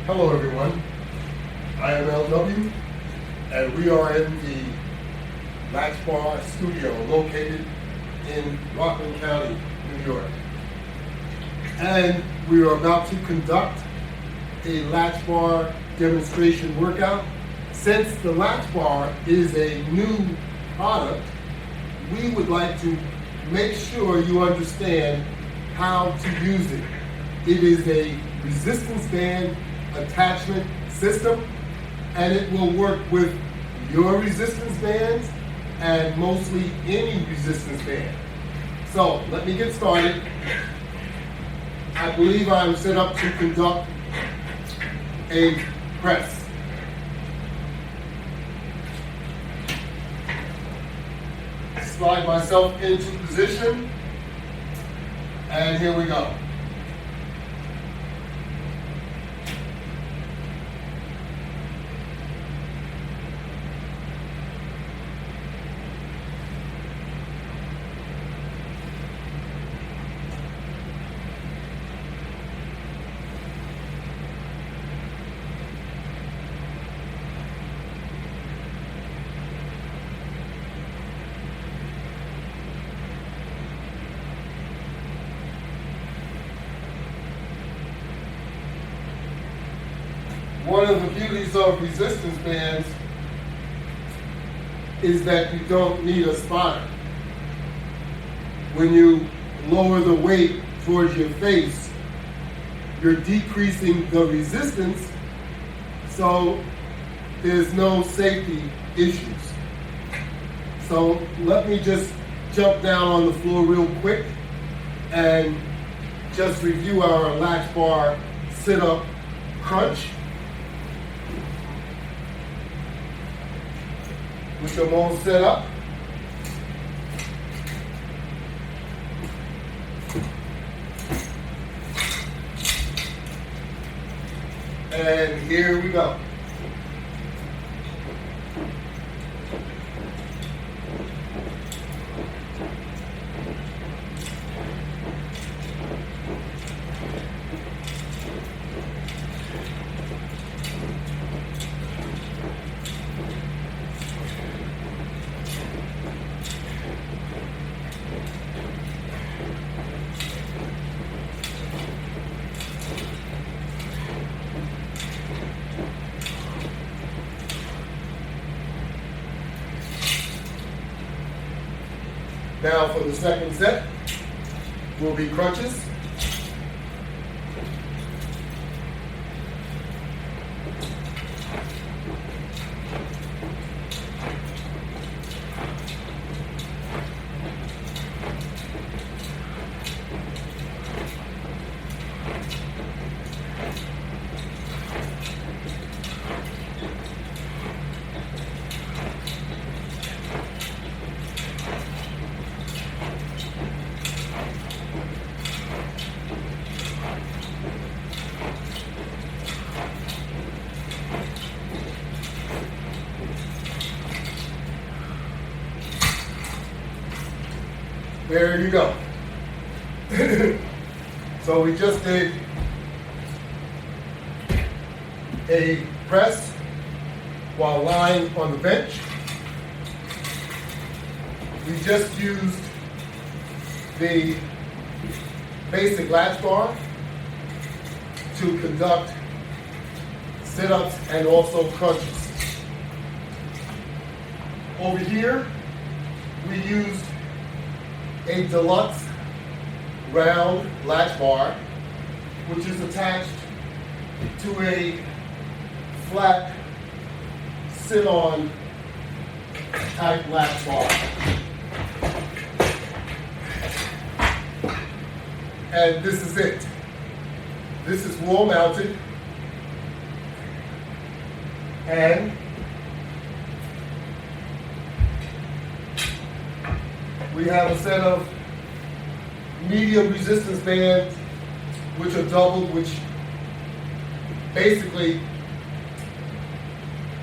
Hello everyone, I am LW and we are in the Latch Bar studio located in Rockland County, New York. And we are about to conduct a Latch Bar demonstration workout. Since the Latch Bar is a new product, we would like to make sure you understand how to use it. It is a resistance band attachment system, and it will work with your resistance bands and mostly any resistance band. So let me get started. I believe I'm set up to conduct a press. Slide myself into position, and here we go. One of the beauties of resistance bands is that you don't need a spotter. When you lower the weight towards your face, you're decreasing the resistance, so there's no safety issues. So let me just jump down on the floor real quick and just review our Latch Bar sit-up crunch, which I'm all set up. And here we go. Now for the second set will be crunches. There you go. So we just did a press while lying on the bench. We just used the basic latch bar to conduct sit-ups and also crunches. Over here, we used a Deluxe round latch bar, which is attached to a flat sit-on type latch bar. And this is it. This is wall mounted, and we have a set of medium resistance bands, which are doubled, which basically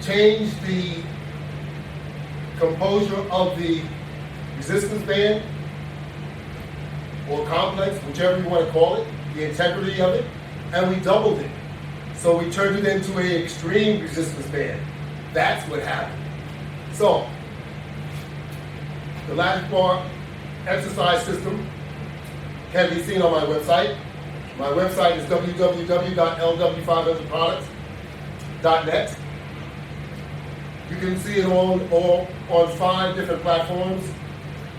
change the composure of the resistance band or complex, whichever you want to call it, the integrity of it, and we doubled it. So we turned it into an extreme resistance band. That's what happened. So, the Latch Bar exercise system can be seen on my website. My website is www.LW500products.net. You can see it on 5 different platforms.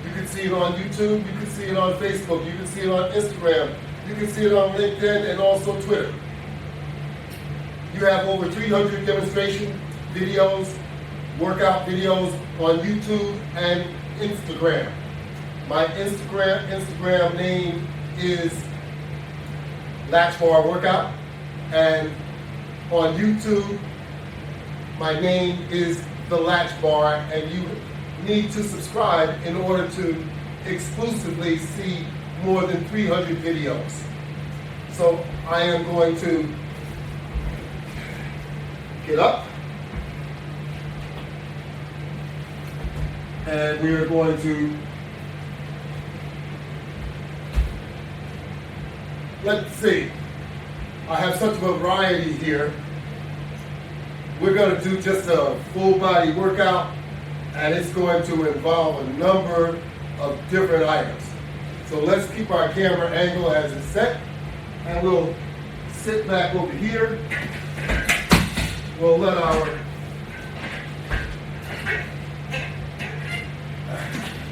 You can see it on YouTube, you can see it on Facebook, you can see it on Instagram, you can see it on LinkedIn and also Twitter. You have over 300 demonstration videos, workout videos on YouTube and Instagram. My Instagram name is Latchbar Workout, and on YouTube, my name is the Latch Bar, and you need to subscribe in order to exclusively see more than 300 videos. So I am going to get up, and we are going to, let's see, I have such a variety here. We're going to do just a full body workout, and it's going to involve a number of different items. So let's keep our camera angle as it's set, and we'll sit back over here. We'll let our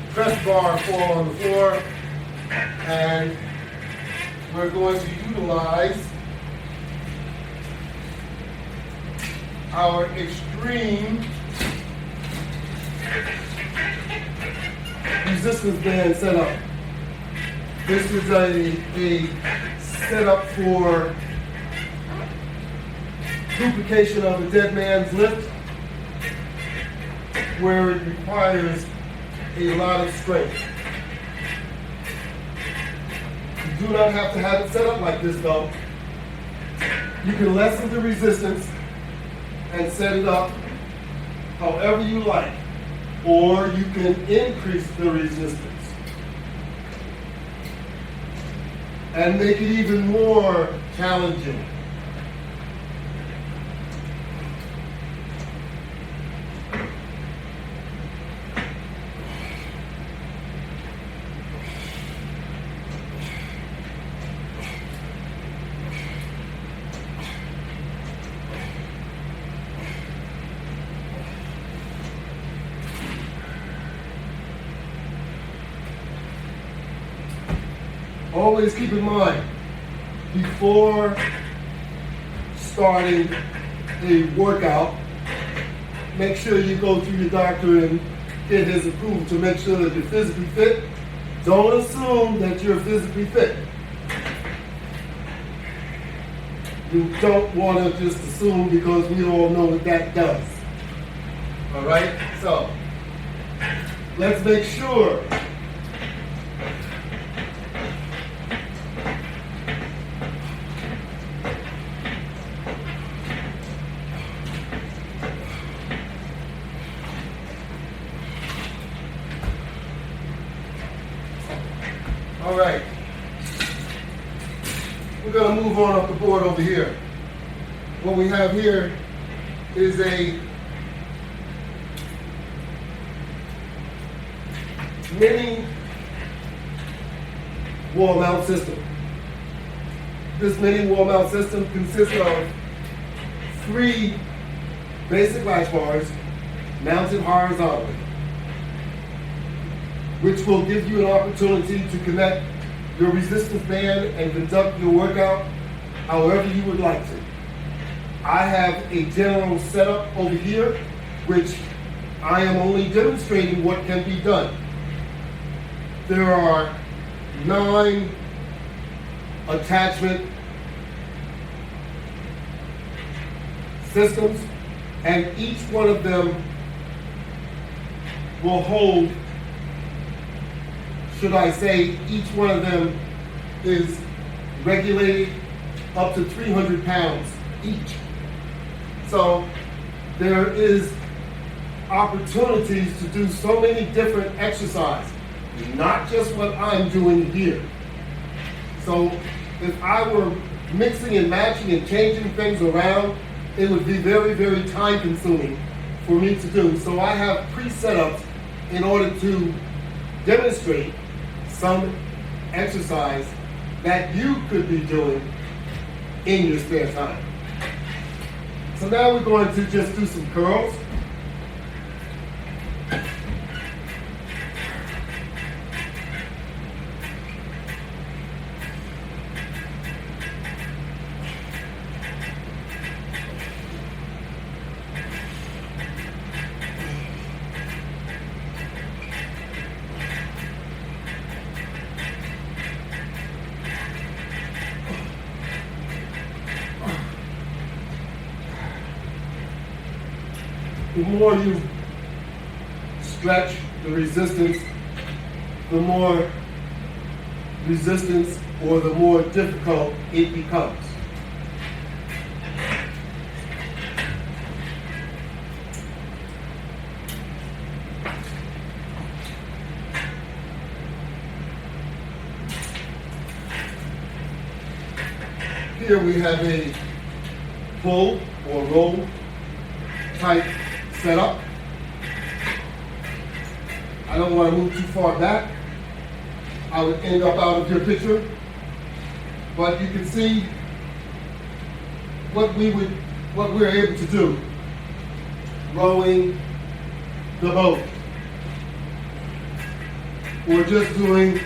press bar fall on the floor, and we're going to utilize our extreme resistance band setup. This is a setup for duplication of a dead man's lift, where it requires a lot of strength. You do not have to have it set up like this though. You can lessen the resistance and set it up however you like, or you can increase the resistance and make it even more challenging. Always keep in mind, before starting a workout, make sure you go through your doctor and get his approval to make sure that you're physically fit. Don't assume that you're physically fit. You don't want to just assume, because we all know what that does. All right? So, let's make sure all right, we're going to move on up the board over here. What we have here is a mini wall mount system. This mini wall mount system consists of 3 basic latch bars mounted horizontally, which will give you an opportunity to connect your resistance band and conduct your workout however you would like to. I have a general setup over here, which I am only demonstrating what can be done. There are 9 attachment systems, and each one of them will hold, should I say, each one of them is regulated up to 300 pounds each. So there is opportunities to do so many different exercises, not just what I'm doing here. So if I were mixing and matching and changing things around, it would be very, very time consuming for me to do. So I have pre-setups in order to demonstrate some exercise that you could be doing in your spare time. So now we're going to just do some curls. The more you stretch the resistance, the more resistance or the more difficult it becomes. Here we have a pull or roll type setup. I don't want to move too far back. I would end up out of your picture. But you can see what we're able to do. Rowing the boat. Or just doing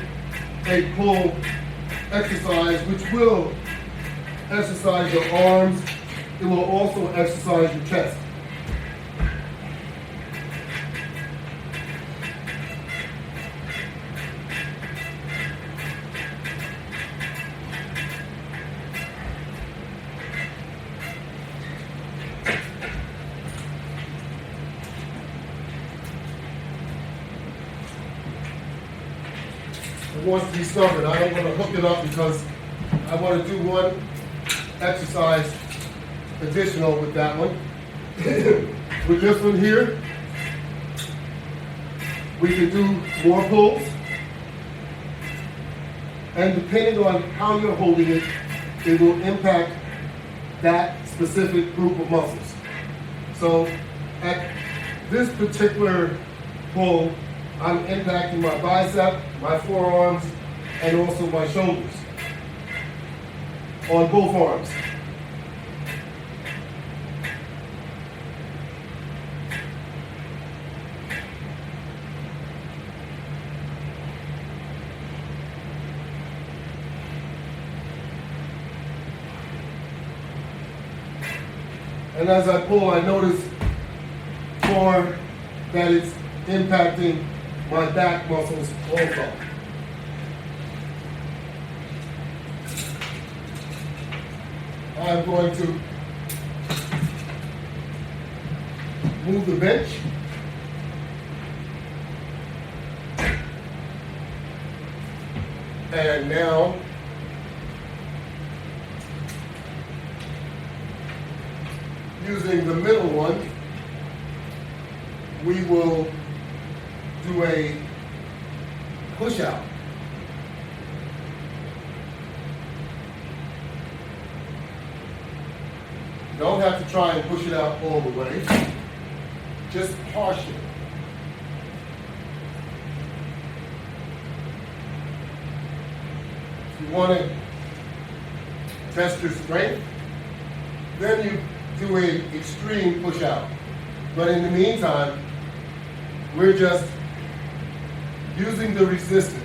a pull exercise, which will exercise your arms. It will also exercise your chest. It wants to be stubborn. I don't want to hook it up because I want to do one exercise additional with that one. With this one here, we can do more pulls. And depending on how you're holding it, it will impact that specific group of muscles. So at this particular pull, I'm impacting my bicep, my forearms, and also my shoulders on both arms. And as I pull, I notice more that it's impacting my back muscles also. I'm going to move the bench. And now using the middle one, we will do a push out. Don't have to try and push it out all the way, just partially. If you want to test your strength, then you do an extreme push out. But in the meantime, we're just using the resistance.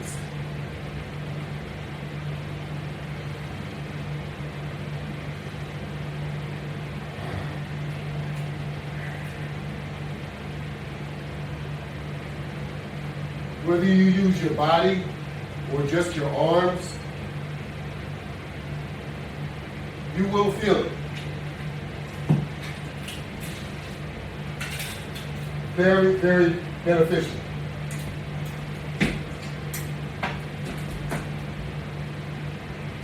Whether you use your body or just your arms, you will feel it. Very, very beneficial.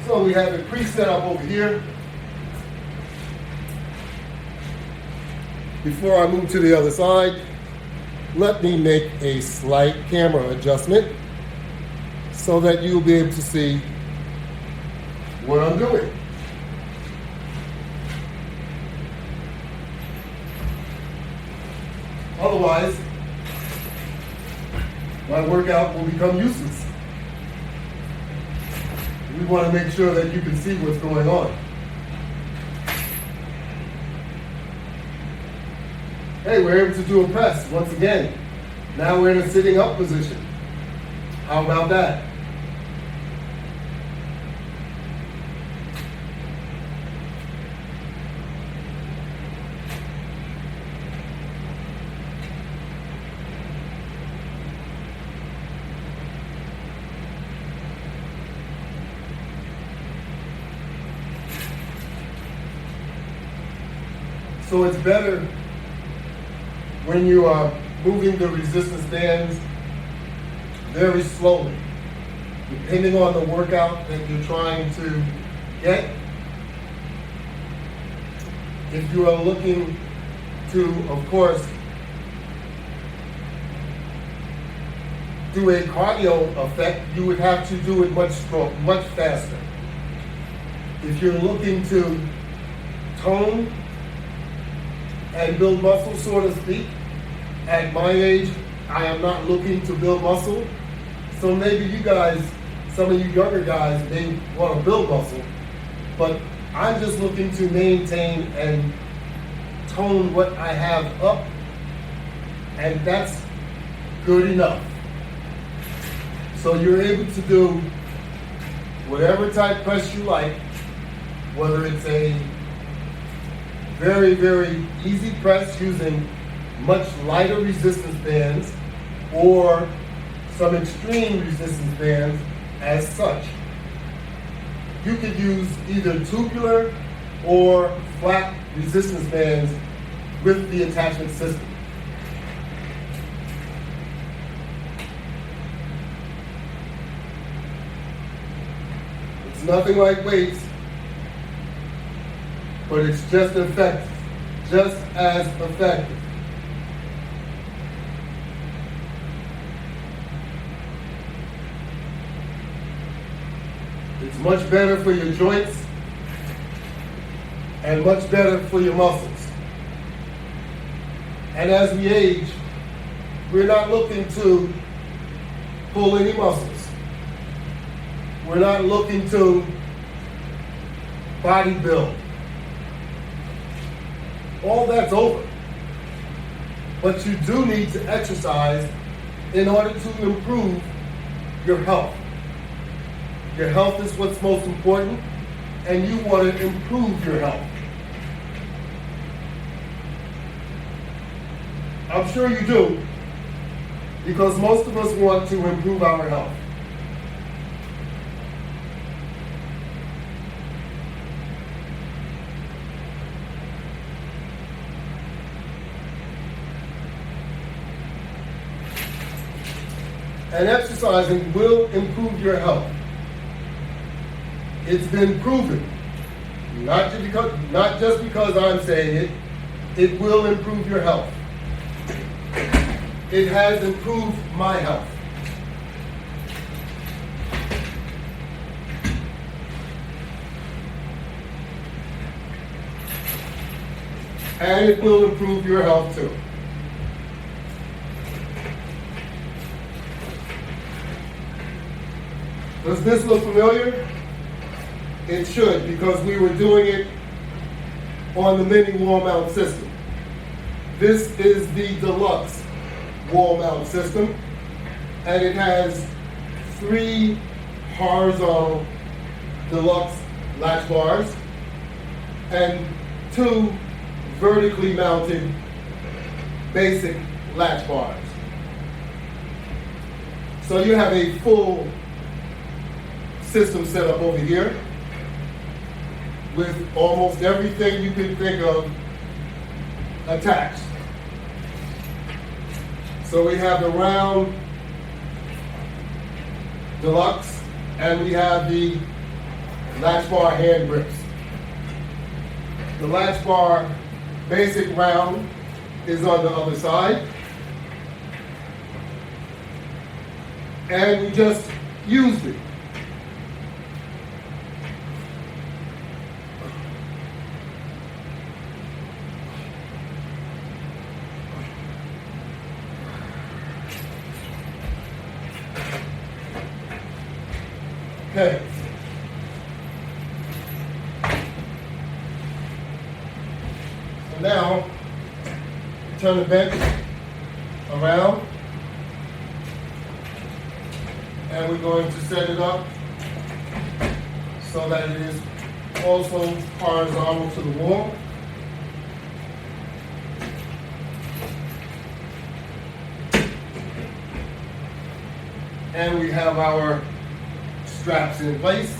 So we have it pre-set up over here. Before I move to the other side, let me make a slight camera adjustment so that you'll be able to see what I'm doing. Otherwise, my workout will become useless. We want to make sure that you can see what's going on. Hey, we're able to do a press once again. Now we're in a sitting up position. How about that? So it's better when you are moving the resistance bands very slowly, depending on the workout that you're trying to get. If you are looking to, of course, do a cardio effect, you would have to do it much faster. If you're looking to tone and build muscle, so to speak, at my age, I am not looking to build muscle. So maybe you guys, some of you younger guys, may want to build muscle, but I'm just looking to maintain and tone what I have up, and that's good enough. So you're able to do whatever type press you like, whether it's a very, very easy press using much lighter resistance bands or some extreme resistance bands as such. You could use either tubular or flat resistance bands with the attachment system. It's nothing like weights, but it's just effective, just as effective. It's much better for your joints and much better for your muscles. And as we age, we're not looking to pull any muscles. We're not looking to bodybuild. All that's over. But you do need to exercise in order to improve your health. Your health is what's most important, and you want to improve your health. I'm sure you do, because most of us want to improve our health. And exercising will improve your health. It's been proven, not just because I'm saying it, it will improve your health. It has improved my health. And it will improve your health too. Does this look familiar? It should, because we were doing it on the mini wall mount system. This is the Deluxe wall mount system, and it has 3 horizontal Deluxe latch bars and 2 vertically mounted basic latch bars. So you have a full system set up over here with almost everything you can think of attached. So we have the round Deluxe, and we have the latch bar hand grips. The latch bar basic round is on the other side, and we just used it. Okay. So now, turn the bench around, and we're going to set it up so that it is also horizontal to the wall. And we have our straps in place.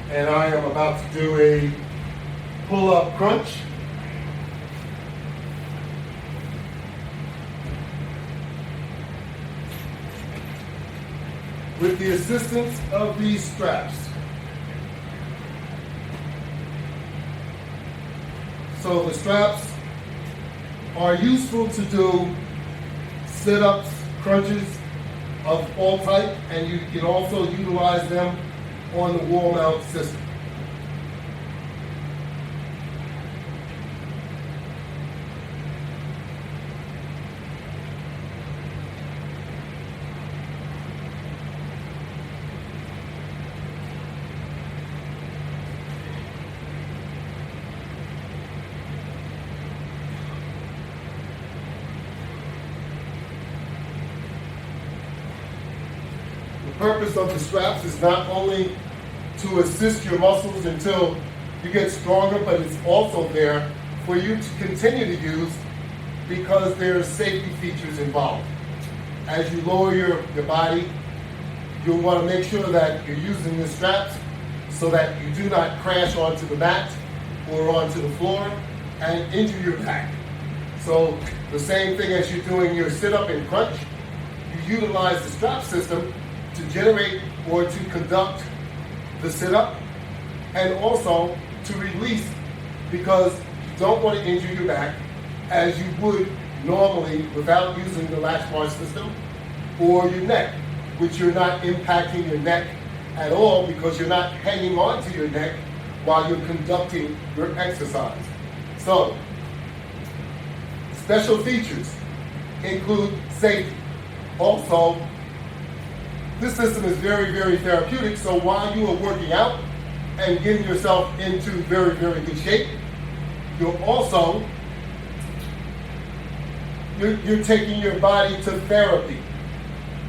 And I am about to do a pull-up crunch. With the assistance of these straps. So the straps are useful to do sit-ups, crunches of all type, and you can also utilize them on the wall mount system. The purpose of the straps is not only to assist your muscles until you get stronger, but it's also there for you to continue to use because there are safety features involved. As you lower your body, you'll want to make sure that you're using the straps so that you do not crash onto the mat or onto the floor and injure your back. So the same thing as you're doing your sit-up and crunch, you utilize the strap system to generate or to conduct the sit-up and also to release, because you don't want to injure your back as you would normally without using the latch bar system, or your neck, which you're not impacting your neck at all because you're not hanging on to your neck while you're conducting your exercise. So, special features include safety. Also, this system is very, very therapeutic, so while you are working out and getting yourself into very, very good shape, you're also, you're taking your body to therapy.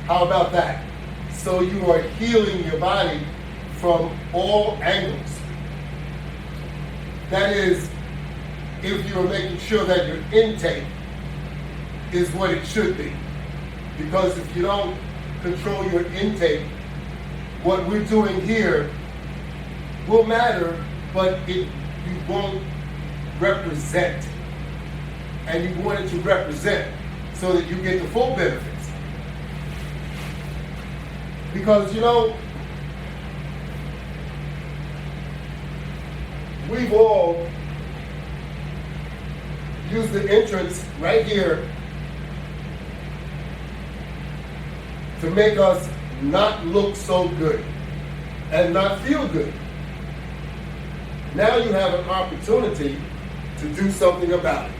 How about that? So you are healing your body from all angles. That is, if you're making sure that your intake is what it should be. Because if you don't control your intake, what we're doing here will matter, but you won't represent. And you want it to represent so that you get the full benefits. Because, you know, we've all used the entrance right here to make us not look so good and not feel good. Now you have an opportunity to do something about it,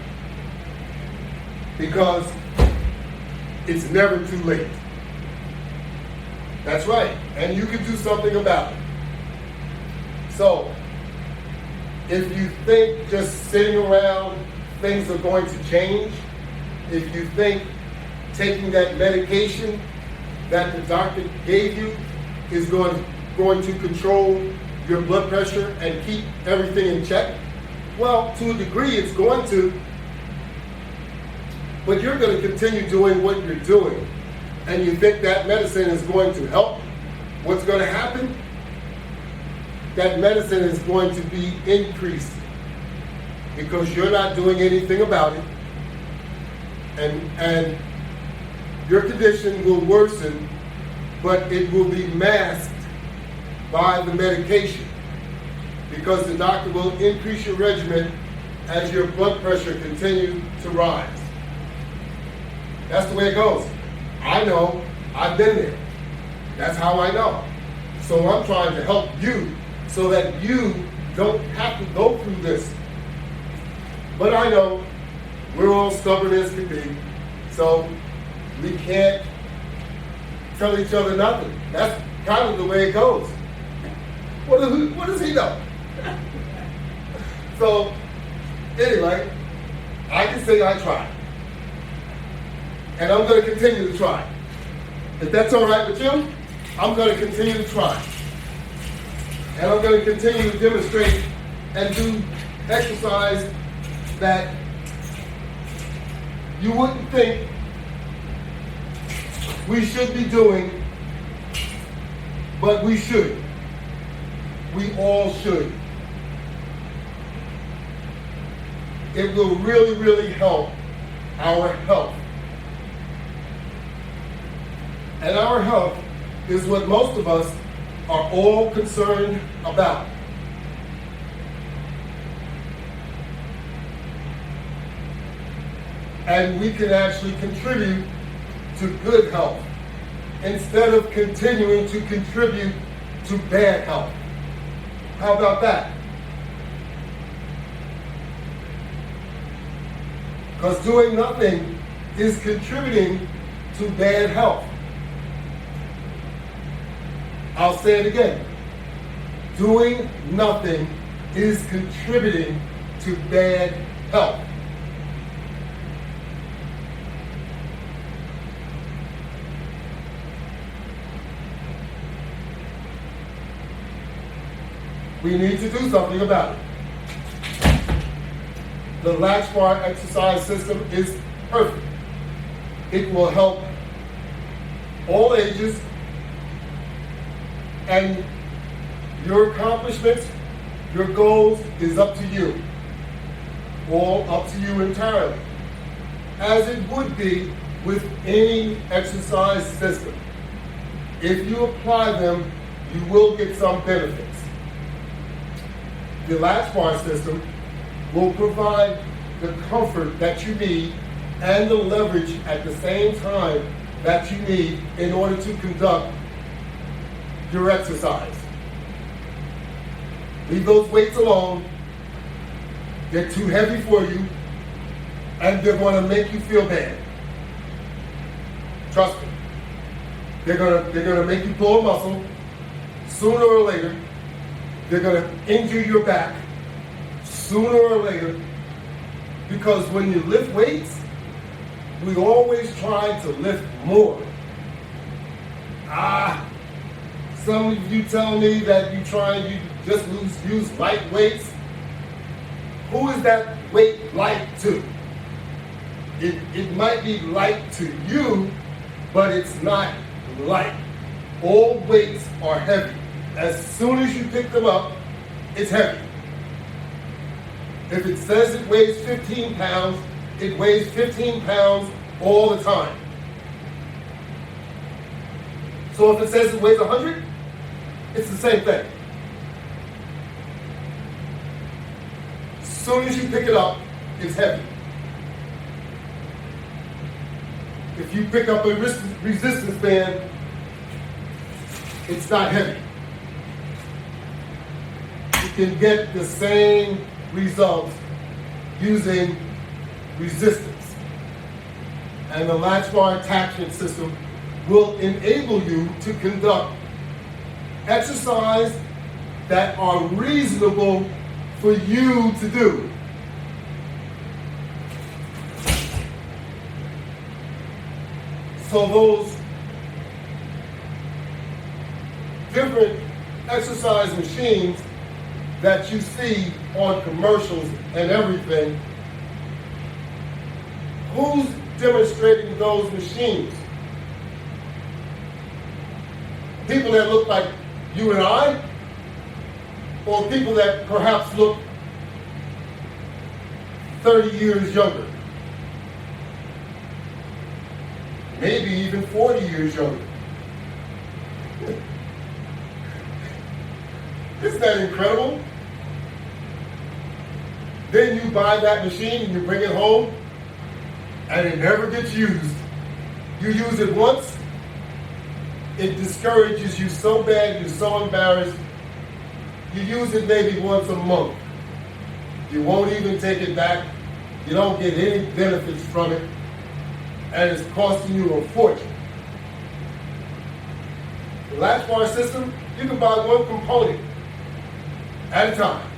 because it's never too late. That's right, and you can do something about it. So, if you think just sitting around things are going to change, if you think taking that medication that the doctor gave you is going to control your blood pressure and keep everything in check, well, to a degree it's going to, but you're going to continue doing what you're doing, and you think that medicine is going to help. What's going to happen? That medicine is going to be increased because you're not doing anything about it, and your condition will worsen, but it will be masked by the medication, because the doctor will increase your regimen as your blood pressure continues to rise. That's the way it goes. I know, I've been there. That's how I know. So I'm trying to help you so that you don't have to go through this. But I know We're all stubborn as can be. So we can't tell each other nothing. That's kind of the way it goes. What does he know? So anyway, I can say I tried. And I'm going to continue to try. If that's all right with you, I'm going to continue to try. And I'm going to continue to demonstrate and do exercise that you wouldn't think we should be doing, but we should. We all should. It will really, really help our health. And our health is what most of us are all concerned about. And we can actually contribute to good health instead of continuing to contribute to bad health. How about that? Because doing nothing is contributing to bad health. I'll say it again. Doing nothing is contributing to bad health. We need to do something about it. The Latch Bar exercise system is perfect. It will help all ages, and your accomplishments, your goals is up to you. All up to you entirely. As it would be with any exercise system. If you apply them, you will get some benefits. The Latch Bar system will provide the comfort that you need and the leverage at the same time that you need in order to conduct your exercise. Leave those weights alone. They're too heavy for you, and they're going to make you feel bad. Trust me. They're going to make you pull a muscle. Sooner or later, they're going to injure your back. Sooner or later, because when you lift weights, we always try to lift more. Some of you tell me that you just use light weights. Who is that weight light to? It might be light to you, but it's not light. All weights are heavy. As soon as you pick them up, it's heavy. If it says it weighs 15 pounds, it weighs 15 pounds all the time. So if it says it weighs 100, it's the same thing. As soon as you pick it up, it's heavy. If you pick up a resistance band, it's not heavy. You can get the same results using resistance. And the Latch Bar Attachment System will enable you to conduct exercise that are reasonable for you to do. So those different exercise machines that you see on commercials and everything, who's demonstrating those machines? People that look like you and I, or people that perhaps look 30 years younger? Maybe even 40 years younger. Isn't that incredible? Then you buy that machine and you bring it home and it never gets used. You use it once, it discourages you so bad, you're so embarrassed. You use it maybe once a month. You won't even take it back. You don't get any benefits from it, and it's costing you a fortune. The Latch Bar system, you can buy one component at a time.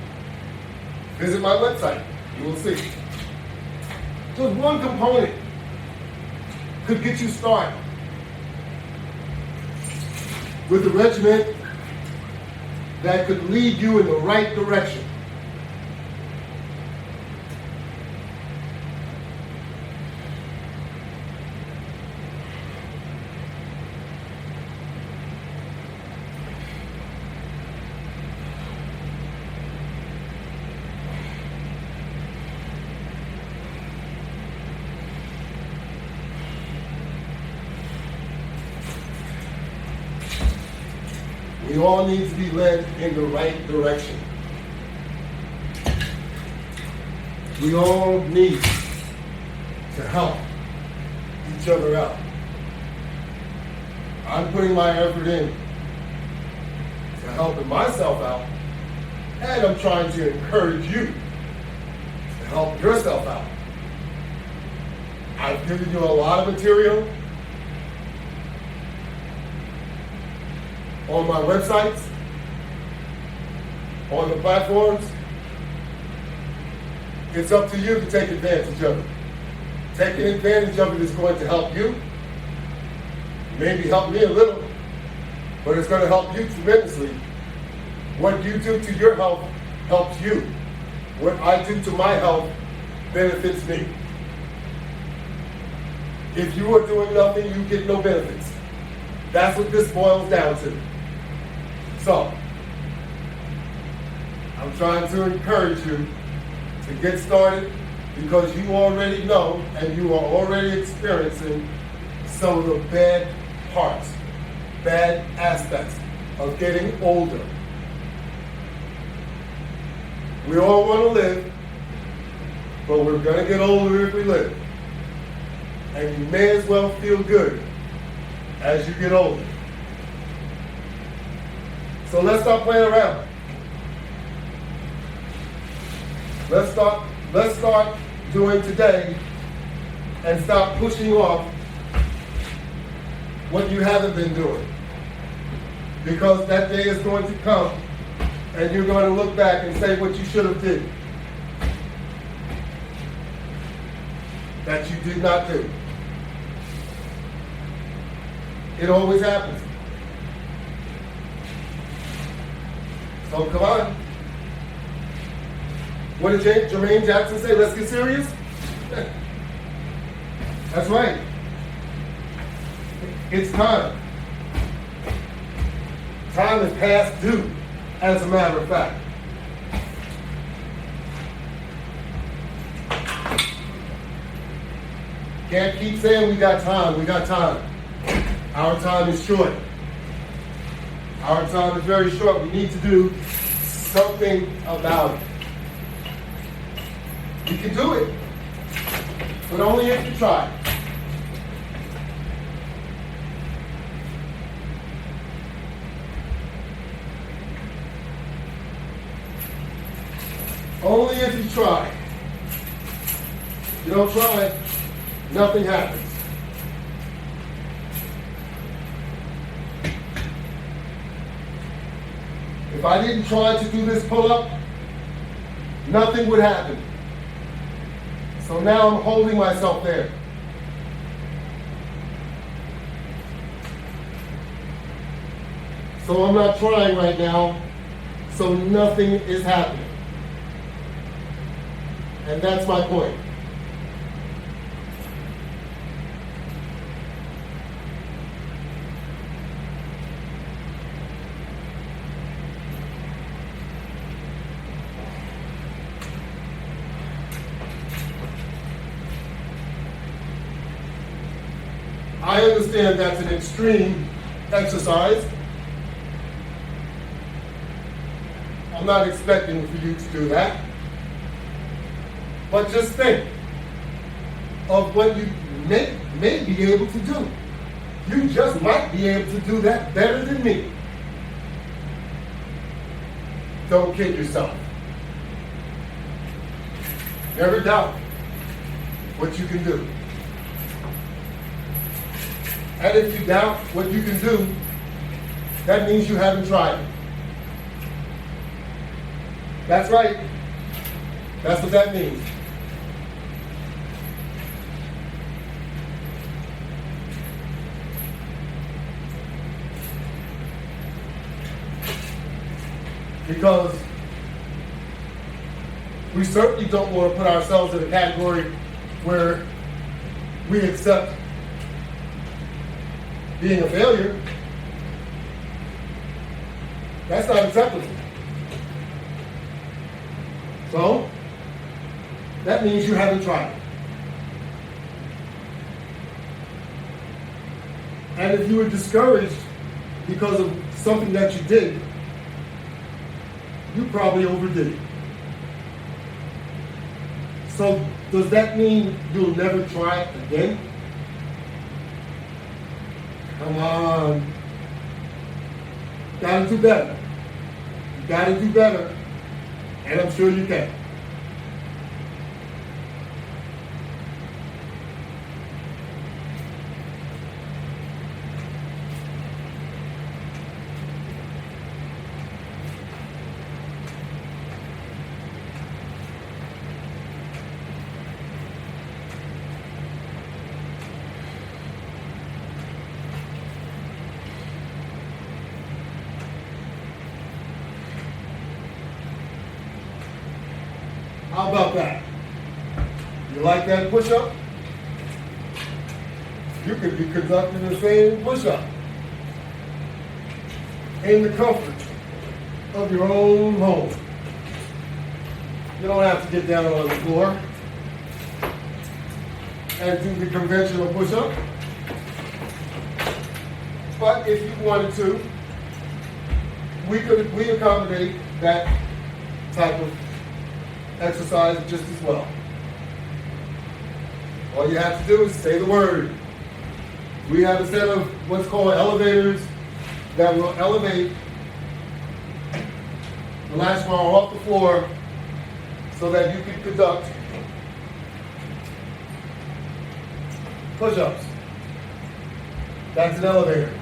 Visit my website, you will see. Just one component could get you started with a regimen that could lead you in the right direction. We all need to be led in the right direction. We all need to help each other out. I'm putting my effort in to helping myself out, and I'm trying to encourage you to help yourself out. I've given you a lot of material on my websites, on the platforms. It's up to you to take advantage of it. Taking advantage of it is going to help you, maybe help me a little, but it's going to help you tremendously. What you do to your health helps you. What I do to my health benefits me. If you are doing nothing, you get no benefits. That's what this boils down to. So, I'm trying to encourage you to get started because you already know and you are already experiencing some of the bad parts, bad aspects of getting older. We all want to live, but we're going to get older if we live. And you may as well feel good as you get older. So let's stop playing around. Let's start doing today and stop pushing off what you haven't been doing. Because that day is going to come and you're going to look back and say what you should have did that you did not do. It always happens. So come on. What did Jermaine Jackson say? Let's get serious? That's right. It's time. Time is past due, as a matter of fact. Can't keep saying we got time, we got time. Our time is short. Our time is very short. We need to do something about it. You can do it, but only if you try. Only if you try. If you don't try, nothing happens. If I didn't try to do this pull-up, nothing would happen. So now I'm holding myself there. So I'm not trying right now, so nothing is happening. And that's my point. I understand that's an extreme exercise. I'm not expecting for you to do that. But just think of what you may be able to do. You just might be able to do that better than me. Don't kid yourself. Never doubt. what you can do. And if you doubt what you can do, that means you haven't tried it. That's right. That's what that means. Because we certainly don't want to put ourselves in a category where we accept being a failure. That's not acceptable. So, that means you haven't tried it. And if you were discouraged because of something that you did, you probably overdid it. So, does that mean you'll never try it again? Come on. You gotta do better. You gotta do better. And I'm sure you can. How about that? You like that push-up? You could be conducting the same push-up in the comfort of your own home. You don't have to get down on the floor and do the conventional push-up. But if you wanted to, we accommodate that type of exercise just as well. All you have to do is say the word. We have a set of what's called elevators that will elevate the latch bar off the floor so that you can conduct push-ups. That's an elevator.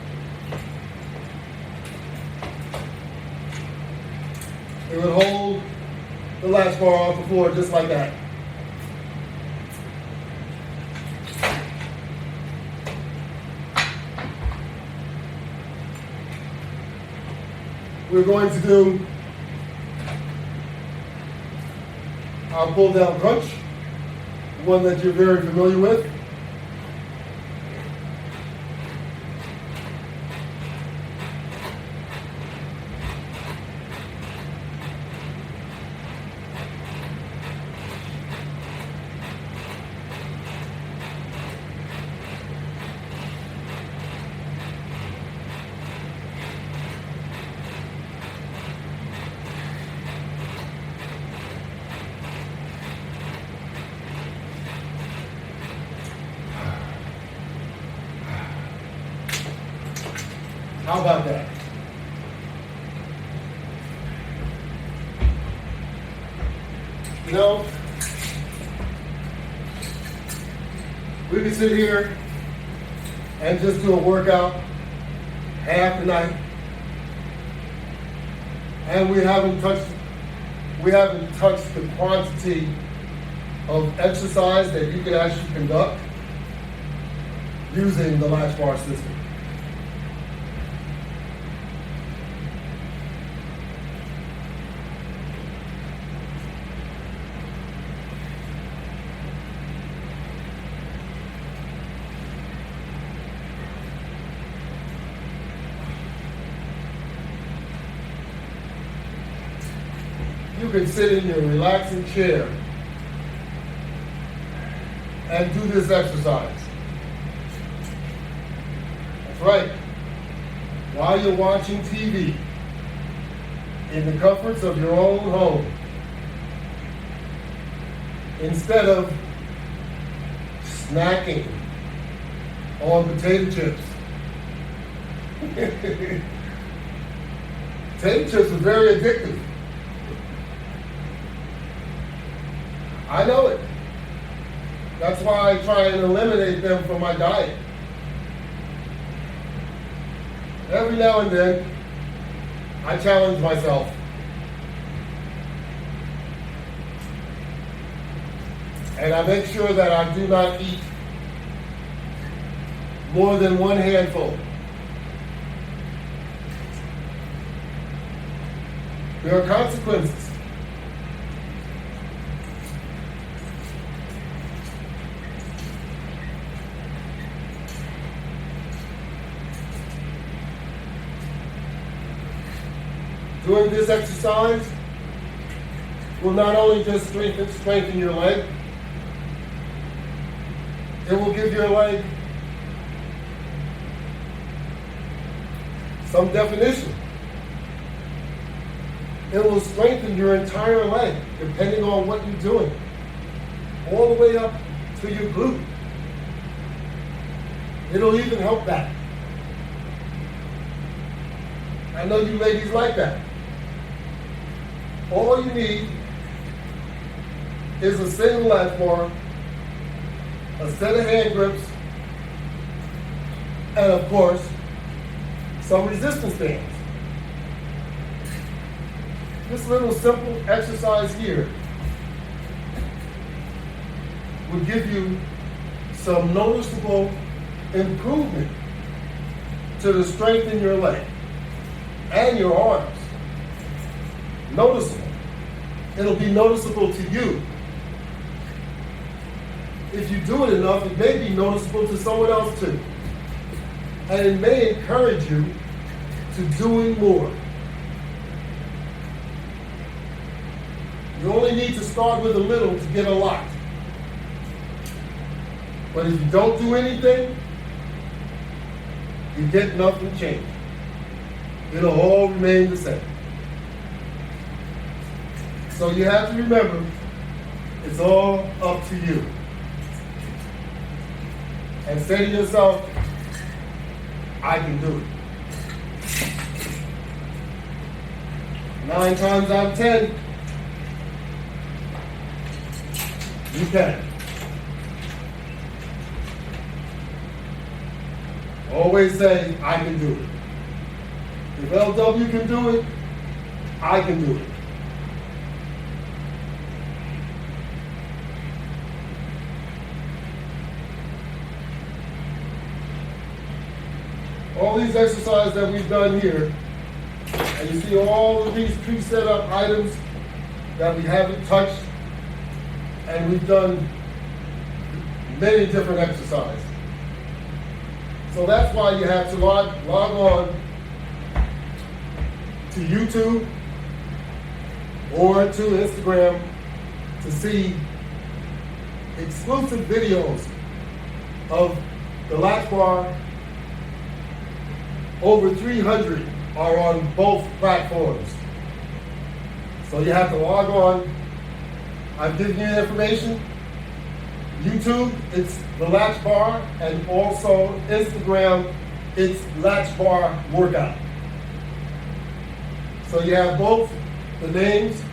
It would hold the latch bar off the floor just like that. We're going to do our pull down crunch, one that you're very familiar with. How about that? You know, we can sit here and just do a workout half the night, and we haven't touched the quantity of exercise that you can actually conduct using the Latch Bar system. You can sit in your relaxing chair and do this exercise. That's right. While you're watching TV, in the comforts of your own home, instead of snacking on potato chips. Potato chips are very addictive. I know it. That's why I try and eliminate them from my diet. Every now and then, I challenge myself. And I make sure that I do not eat more than one handful. There are consequences. Doing this exercise will not only just strengthen your leg, it will give your leg some definition. It will strengthen your entire leg, depending on what you're doing, all the way up to your glute. It'll even help that. I know you ladies like that. All you need is a single latch bar, a set of hand grips, and of course, some resistance bands. This little simple exercise here will give you some noticeable improvement to the strength in your leg and your arms. Noticeable. It'll be noticeable to you. If you do it enough, it may be noticeable to someone else too. And it may encourage you to doing more. You only need to start with a little to get a lot. But if you don't do anything, you get nothing changed. It'll all remain the same. So you have to remember, it's all up to you. And say to yourself, I can do it. 9 times out of 10, you can. Always say, I can do it. If LW can do it, I can do it. All these exercises that we've done here, and you see all of these pre-set up items that we haven't touched, and we've done many different exercises. So that's why you have to log on to YouTube or to Instagram to see exclusive videos of the Latch Bar. Over 300 are on both platforms. So you have to log on. I've given you information. YouTube, it's the Latch Bar, and also Instagram, it's Latchbar Workout. So you have both the names,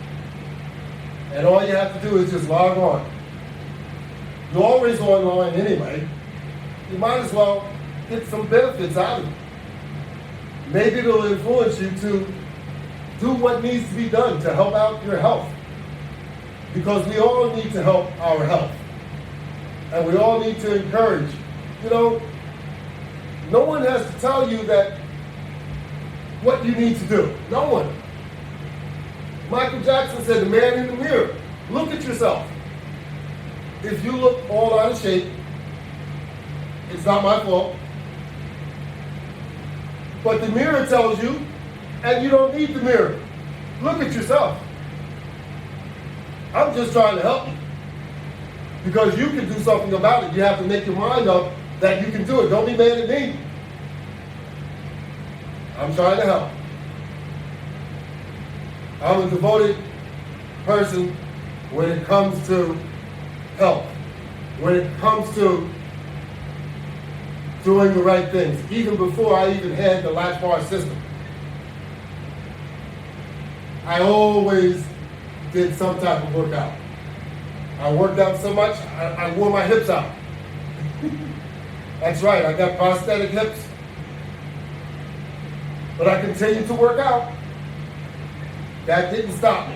and all you have to do is just log on. You're always online anyway. You might as well get some benefits out of it. Maybe it'll influence you to do what needs to be done to help out your health. Because we all need to help our health. And we all need to encourage. You know, no one has to tell you that what you need to do. No one. Michael Jackson said, the man in the mirror, look at yourself. If you look all out of shape, it's not my fault. But the mirror tells you, and you don't need the mirror. Look at yourself. I'm just trying to help you. Because you can do something about it. You have to make your mind up that you can do it. Don't be mad at me. I'm trying to help. I'm a devoted person when it comes to health. When it comes to doing the right things, even before I even had the Latch Bar system. I always did some type of workout. I worked out so much, I wore my hips out. That's right, I got prosthetic hips. But I continued to work out. That didn't stop me.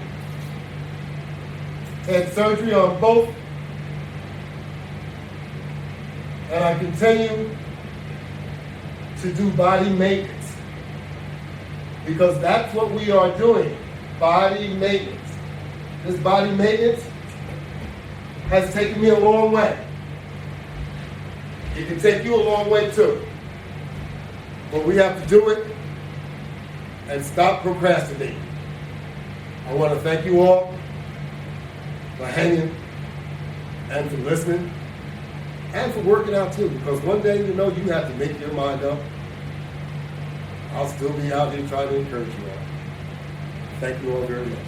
Had surgery on both. And I continue to do body maintenance. Because that's what we are doing, body maintenance. This body maintenance has taken me a long way. It can take you a long way too. But we have to do it and stop procrastinating. I want to thank you all for hanging and for listening and for working out too, because one day you know you have to make your mind up. I'll still be out here trying to encourage you all. Thank you all very much.